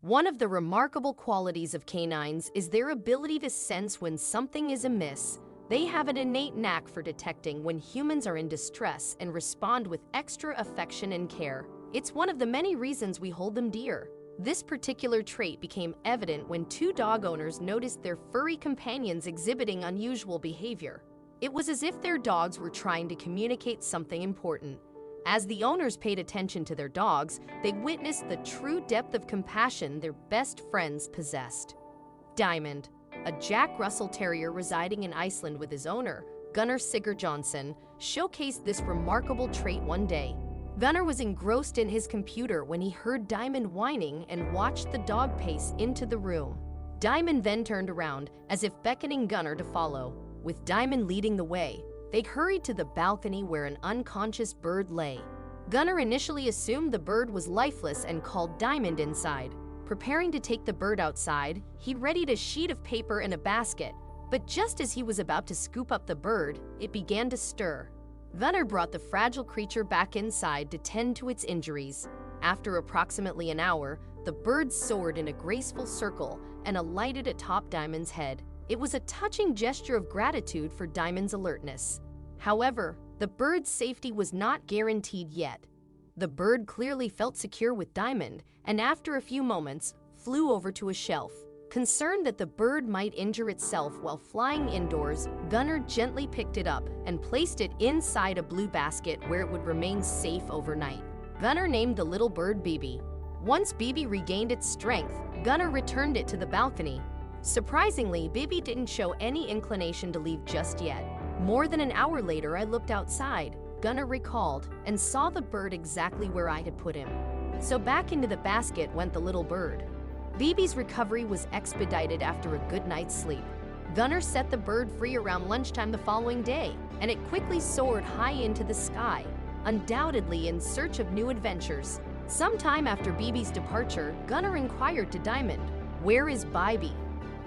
One of the remarkable qualities of canines is their ability to sense when something is amiss. They have an innate knack for detecting when humans are in distress and respond with extra affection and care. It's one of the many reasons we hold them dear. This particular trait became evident when two dog owners noticed their furry companions exhibiting unusual behavior. It was as if their dogs were trying to communicate something important. As the owners paid attention to their dogs, they witnessed the true depth of compassion their best friends possessed. Diamond, a Jack Russell Terrier residing in Iceland with his owner, Gunnar Sigurjonsson, showcased this remarkable trait one day. Gunnar was engrossed in his computer when he heard Diamond whining and watched the dog pace into the room. Diamond then turned around, as if beckoning Gunnar to follow. With Diamond leading the way, they hurried to the balcony where an unconscious bird lay. Gunnar initially assumed the bird was lifeless and called Diamond inside. Preparing to take the bird outside, he readied a sheet of paper and a basket, but just as he was about to scoop up the bird, it began to stir. Gunnar brought the fragile creature back inside to tend to its injuries. After approximately an hour, the bird soared in a graceful circle and alighted atop Diamond's head. It was a touching gesture of gratitude for Diamond's alertness. However, the bird's safety was not guaranteed yet. The bird clearly felt secure with Diamond, and after a few moments, flew over to a shelf. Concerned that the bird might injure itself while flying indoors, Gunnar gently picked it up and placed it inside a blue basket where it would remain safe overnight. Gunnar named the little bird Bibi. Once Bibi regained its strength, Gunnar returned it to the balcony. Surprisingly, Bibi didn't show any inclination to leave just yet. More than an hour later, I looked outside, Gunnar recalled, and saw the bird exactly where I had put him. So back into the basket went the little bird. Bibi's recovery was expedited after a good night's sleep. Gunnar set the bird free around lunchtime the following day, and it quickly soared high into the sky, undoubtedly in search of new adventures. Sometime after Bibi's departure, Gunnar inquired to Diamond, "Where is Bibi?"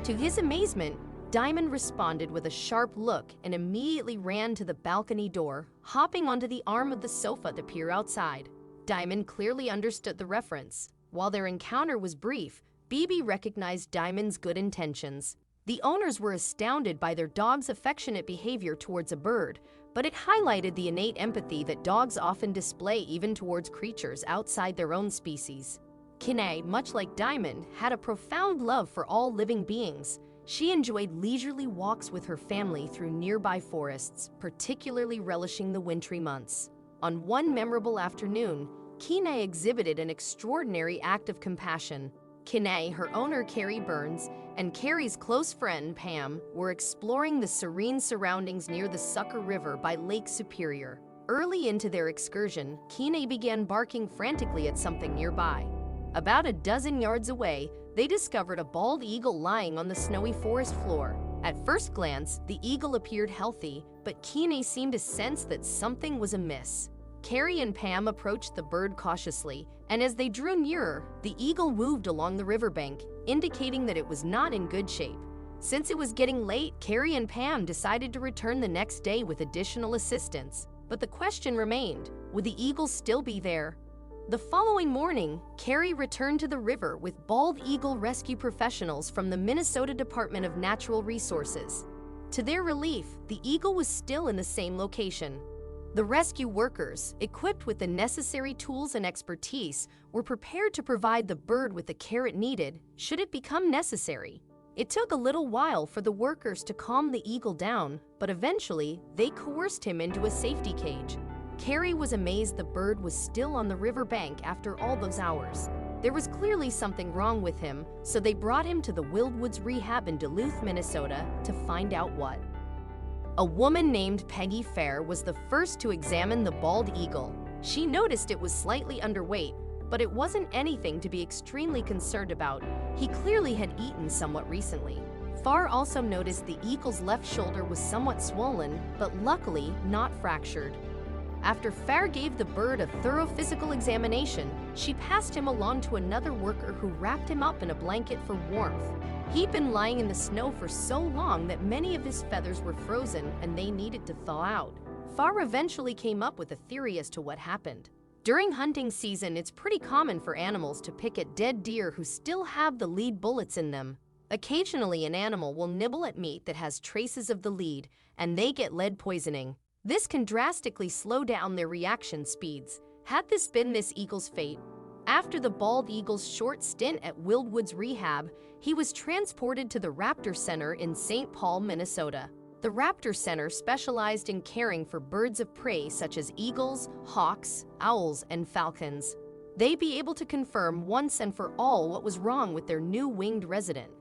To his amazement, Diamond responded with a sharp look and immediately ran to the balcony door, hopping onto the arm of the sofa to peer outside. Diamond clearly understood the reference. While their encounter was brief, Bibi recognized Diamond's good intentions. The owners were astounded by their dog's affectionate behavior towards a bird, but it highlighted the innate empathy that dogs often display even towards creatures outside their own species. Kinney, much like Diamond, had a profound love for all living beings. She enjoyed leisurely walks with her family through nearby forests, particularly relishing the wintry months. On one memorable afternoon, Kinney exhibited an extraordinary act of compassion. Kinney, her owner Carrie Burns, and Carrie's close friend Pam were exploring the serene surroundings near the Sucker River by Lake Superior. Early into their excursion, Kinney began barking frantically at something nearby. About a dozen yards away, they discovered a bald eagle lying on the snowy forest floor. At first glance, the eagle appeared healthy, but Kinney seemed to sense that something was amiss. Carrie and Pam approached the bird cautiously, and as they drew nearer, the eagle moved along the riverbank, indicating that it was not in good shape. Since it was getting late, Carrie and Pam decided to return the next day with additional assistance. But the question remained, would the eagle still be there? The following morning, Carrie returned to the river with bald eagle rescue professionals from the Minnesota Department of Natural Resources. To their relief, the eagle was still in the same location. The rescue workers, equipped with the necessary tools and expertise, were prepared to provide the bird with the care it needed should it become necessary. It took a little while for the workers to calm the eagle down, but eventually they coerced him into a safety cage. Carrie was amazed the bird was still on the riverbank after all those hours. There was clearly something wrong with him, so they brought him to the Wildwoods Rehab in Duluth, Minnesota to find out what. A woman named Peggy Fair was the first to examine the bald eagle. She noticed it was slightly underweight, but it wasn't anything to be extremely concerned about. He clearly had eaten somewhat recently. Fair also noticed the eagle's left shoulder was somewhat swollen, but luckily not fractured. After Fair gave the bird a thorough physical examination, she passed him along to another worker who wrapped him up in a blanket for warmth. He'd been lying in the snow for so long that many of his feathers were frozen and they needed to thaw out. Fair eventually came up with a theory as to what happened. During hunting season, it's pretty common for animals to pick at dead deer who still have the lead bullets in them. Occasionally, an animal will nibble at meat that has traces of the lead, and they get lead poisoning. This can drastically slow down their reaction speeds. Had this been this eagle's fate? After the bald eagle's short stint at Wildwood's rehab, he was transported to the Raptor Center in St. Paul, Minnesota. The Raptor Center specialized in caring for birds of prey such as eagles, hawks, owls, and falcons. They'd be able to confirm once and for all what was wrong with their new winged resident.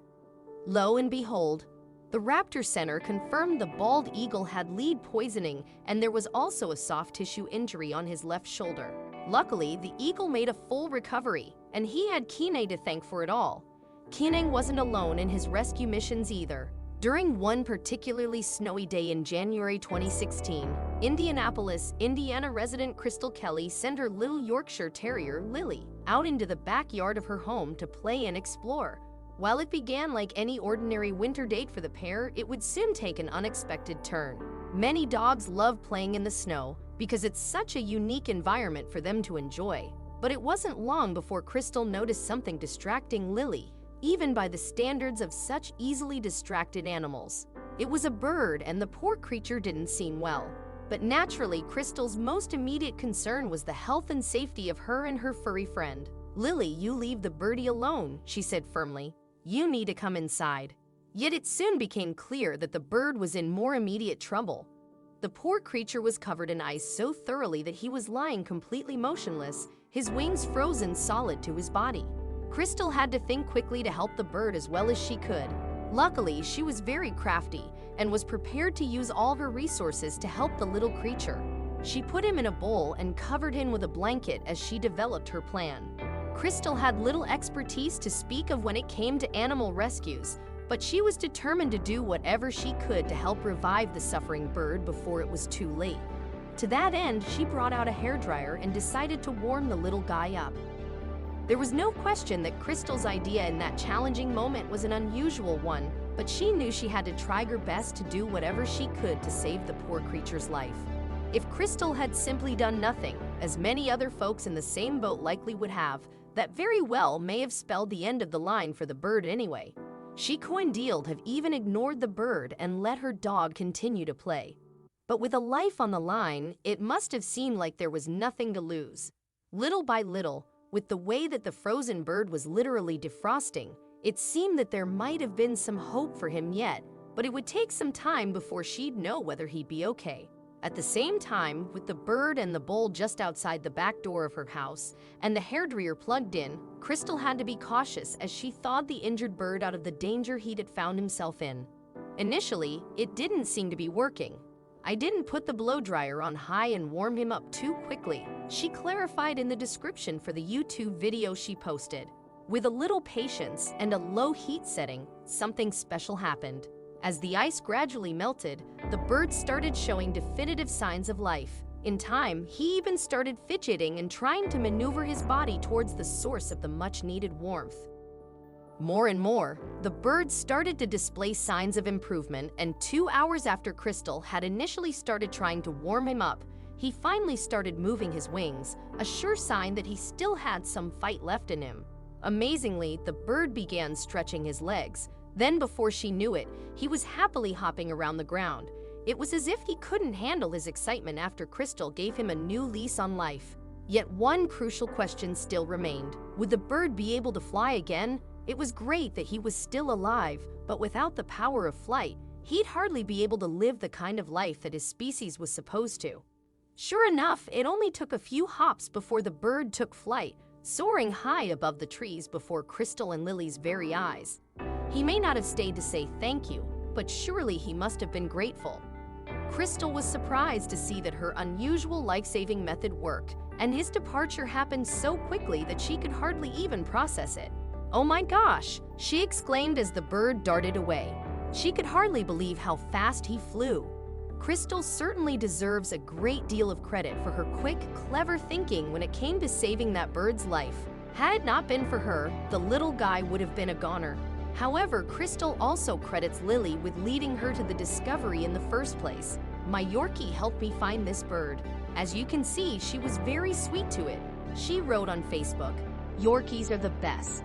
Lo and behold, the Raptor Center confirmed the bald eagle had lead poisoning, and there was also a soft tissue injury on his left shoulder. Luckily, the eagle made a full recovery, and he had Kine to thank for it all. Kine wasn't alone in his rescue missions either. During one particularly snowy day in January 2016, Indianapolis, Indiana resident Crystal Kelly sent her little Yorkshire Terrier, Lily, out into the backyard of her home to play and explore. While it began like any ordinary winter date for the pair, it would soon take an unexpected turn. Many dogs love playing in the snow because it's such a unique environment for them to enjoy. But it wasn't long before Crystal noticed something distracting Lily, even by the standards of such easily distracted animals. It was a bird, and the poor creature didn't seem well. But naturally, Crystal's most immediate concern was the health and safety of her and her furry friend. "Lily, you leave the birdie alone," she said firmly. "You need to come inside." Yet it soon became clear that the bird was in more immediate trouble. The poor creature was covered in ice so thoroughly that he was lying completely motionless, his wings frozen solid to his body. Crystal had to think quickly to help the bird as well as she could. Luckily, she was very crafty and was prepared to use all her resources to help the little creature. She put him in a bowl and covered him with a blanket as she developed her plan. Crystal had little expertise to speak of when it came to animal rescues, but she was determined to do whatever she could to help revive the suffering bird before it was too late. To that end, she brought out a hairdryer and decided to warm the little guy up. There was no question that Crystal's idea in that challenging moment was an unusual one, but she knew she had to try her best to do whatever she could to save the poor creature's life. If Crystal had simply done nothing, as many other folks in the same boat likely would have, that very well may have spelled the end of the line for the bird anyway. She could have even ignored the bird and let her dog continue to play. But with a life on the line, it must have seemed like there was nothing to lose. Little by little, with the way that the frozen bird was literally defrosting, it seemed that there might have been some hope for him yet, but it would take some time before she'd know whether he'd be okay. At the same time, with the bird and the bowl just outside the back door of her house and the hairdryer plugged in, Crystal had to be cautious as she thawed the injured bird out of the danger he'd found himself in. Initially, it didn't seem to be working. "I didn't put the blow dryer on high and warm him up too quickly," she clarified in the description for the YouTube video she posted. With a little patience and a low heat setting, something special happened. As the ice gradually melted, the bird started showing definitive signs of life. In time, he even started fidgeting and trying to maneuver his body towards the source of the much-needed warmth. More and more, the bird started to display signs of improvement, and 2 hours after Crystal had initially started trying to warm him up, he finally started moving his wings, a sure sign that he still had some fight left in him. Amazingly, the bird began stretching his legs. Then, before she knew it, he was happily hopping around the ground. It was as if he couldn't handle his excitement after Crystal gave him a new lease on life. Yet one crucial question still remained. Would the bird be able to fly again? It was great that he was still alive, but without the power of flight, he'd hardly be able to live the kind of life that his species was supposed to. Sure enough, it only took a few hops before the bird took flight, soaring high above the trees before Crystal and Lily's very eyes. He may not have stayed to say thank you, but surely he must have been grateful. Crystal was surprised to see that her unusual life-saving method worked, and his departure happened so quickly that she could hardly even process it. "Oh my gosh!" she exclaimed as the bird darted away. She could hardly believe how fast he flew. Crystal certainly deserves a great deal of credit for her quick, clever thinking when it came to saving that bird's life. Had it not been for her, the little guy would have been a goner. However, Crystal also credits Lily with leading her to the discovery in the first place. "My Yorkie helped me find this bird. As you can see, she was very sweet to it. She wrote on Facebook, "Yorkies are the best.